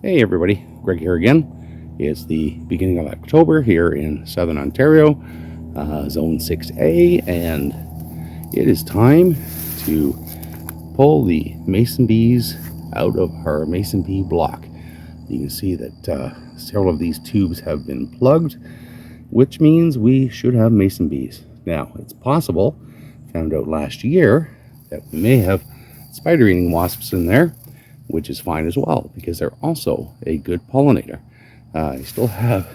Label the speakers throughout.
Speaker 1: Hey everybody, Greg here again. It's the beginning of October here in Southern Ontario, Zone 6A, and it is time to pull the mason bees out of our mason bee block. You can see that several of these tubes have been plugged, which means we should have mason bees. Now, it's possible, found out last year, that we may have spider-eating wasps in there, which is fine as well because they're also a good pollinator. I still have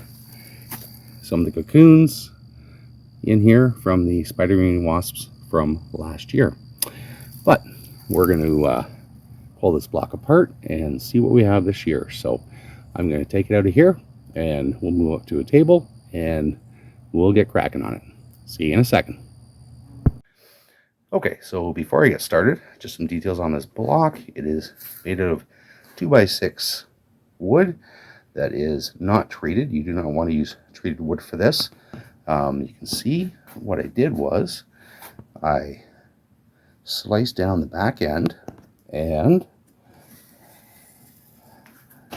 Speaker 1: some of the cocoons in here from the spider-eating wasps from last year. But we're going to pull this block apart and see what we have this year. So I'm going to take it out of here and we'll move up to a table and we'll get cracking on it. See you in a second. Okay, so before I get started, just some details on this block. It is made out of 2x6 wood that is not treated. You do not want to use treated wood for this. You can see what I did was I sliced down the back end and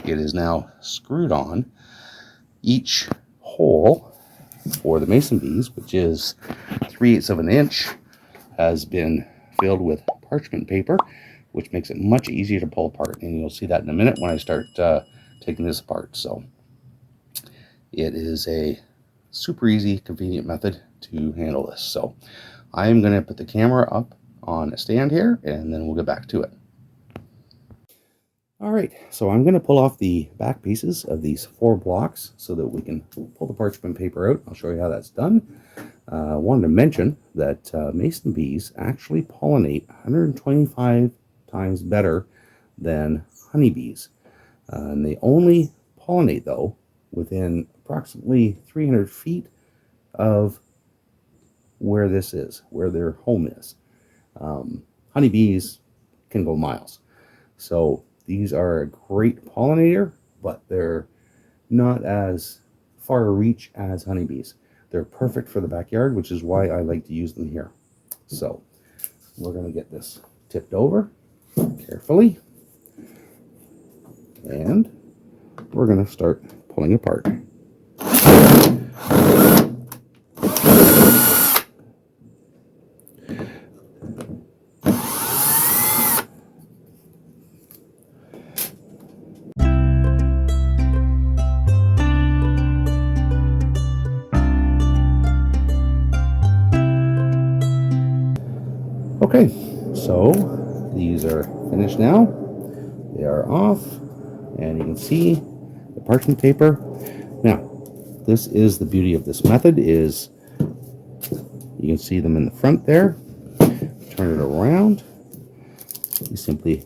Speaker 1: it is now screwed on. Each hole for the mason bees, which is 3/8 of an inch, has been filled with parchment paper, which makes it much easier to pull apart. And you'll see that in a minute when I start taking this apart. So it is a super easy, convenient method to handle this. So I am going to put the camera up on a stand here and then we'll get back to it. All right, so I'm going to pull off the back pieces of these 4 blocks so that we can pull the parchment paper out. I'll show you how that's done. I wanted to mention that mason bees actually pollinate 125 times better than honeybees. And they only pollinate, though, within approximately 300 feet of where this is, where their home is. Honeybees can go miles. So these are a great pollinator, but they're not as far reach as honeybees. They're perfect for the backyard, which is why I like to use them here. So we're going to get this tipped over carefully, and we're going to start pulling apart. Okay, so these are finished now. They are off, and you can see the parchment paper. Now, this is the beauty of this method is you can see them in the front there. Turn it around. You simply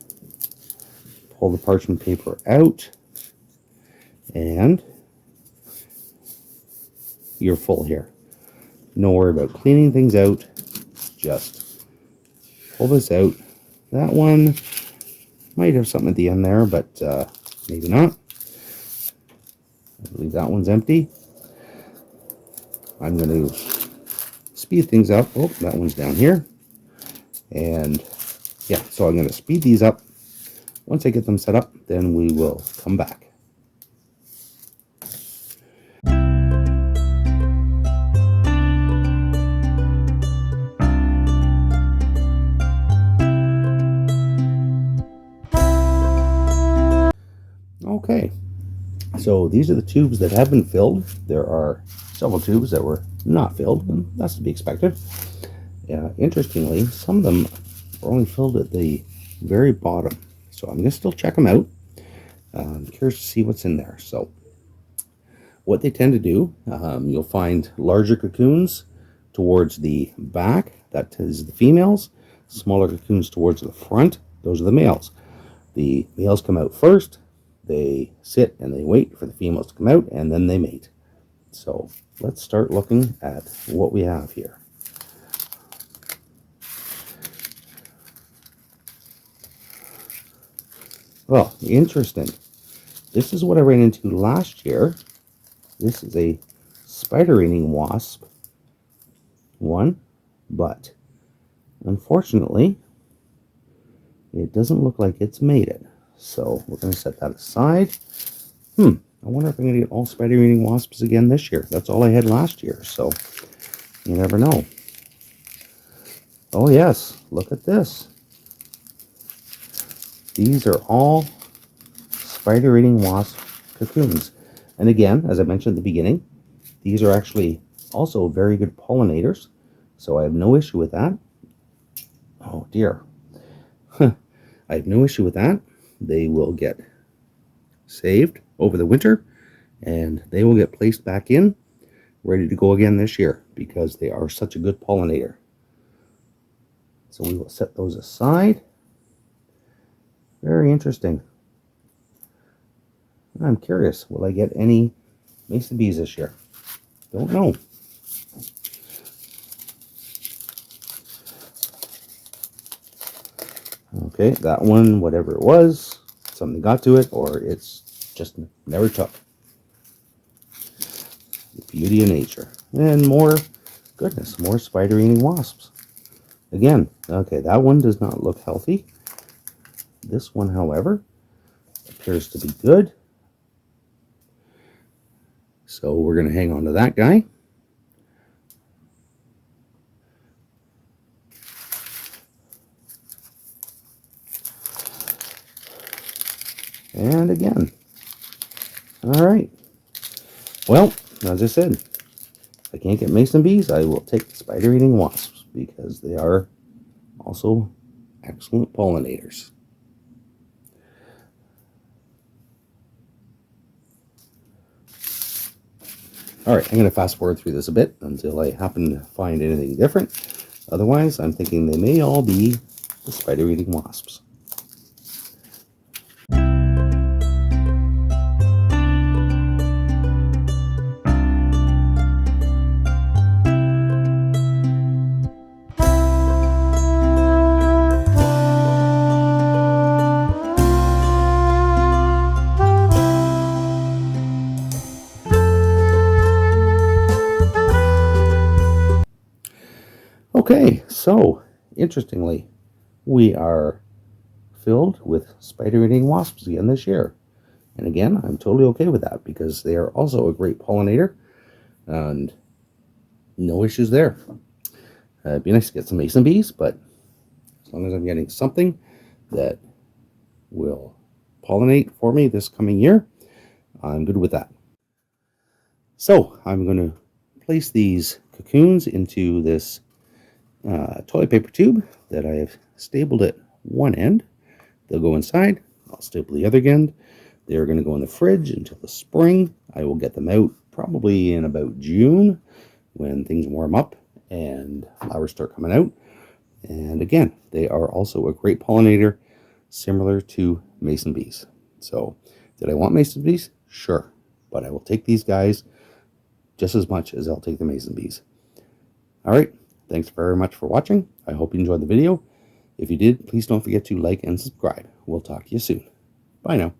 Speaker 1: pull the parchment paper out, and you're full here. No worry about cleaning things out. Just pull this out. That one might have something at the end there, but maybe not. I believe that one's empty. I'm going to speed things up. Oh, that one's down here. And yeah, so I'm going to speed these up. Once I get them set up, then we will come back. Okay, so these are the tubes that have been filled. There are several tubes that were not filled, and that's to be expected. Interestingly, some of them are only filled at the very bottom. So I'm going to still check them out. I'm curious to see what's in there. So what they tend to do, you'll find larger cocoons towards the back. That is the females. Smaller cocoons towards the front. Those are the males. The males come out first. They sit and they wait for the females to come out, and then they mate. So let's start looking at what we have here. Well, interesting. This is what I ran into last year. This is a spider-eating wasp one, but unfortunately, it doesn't look like it's made it. So we're going to set that aside. I wonder if I'm going to get all spider-eating wasps again this year. That's all I had last year, so you never know. Oh yes, look at this. These are all spider-eating wasp cocoons. And again, as I mentioned at the beginning, these are actually also very good pollinators, so I have no issue with that. Oh dear. I have no issue with that. They will get saved over the winter, and they will get placed back in, ready to go again this year, because they are such a good pollinator. So we will set those aside. Very interesting. I'm curious, will I get any mason bees this year? Don't know. Okay, that one, whatever it was, something got to it, or it's just never took. The beauty of nature. And more, goodness, more spider-eating wasps. Again, okay, that one does not look healthy. This one, however, appears to be good. So we're going to hang on to that guy. And again. All right. Well, as I said, if I can't get mason bees, I will take the spider-eating wasps, because they are also excellent pollinators. All right, I'm going to fast forward through this a bit until I happen to find anything different. Otherwise, I'm thinking they may all be the spider-eating wasps. Okay, so interestingly, we are filled with spider-eating wasps again this year. And again, I'm totally okay with that, because they are also a great pollinator, and no issues there. It'd be nice to get some mason bees, but as long as I'm getting something that will pollinate for me this coming year, I'm good with that. So I'm going to place these cocoons into this toilet paper tube that I have stapled at one end. They'll go inside. I'll staple the other end. They're going to go in the fridge until the spring. I will get them out probably in about June, when things warm up and flowers start coming out. And again, they are also a great pollinator, similar to mason bees. So did I want mason bees? Sure. But I will take these guys just as much as I'll take the mason bees. All right. Thanks very much for watching. I hope you enjoyed the video. If you did, please don't forget to like and subscribe. We'll talk to you soon. Bye now.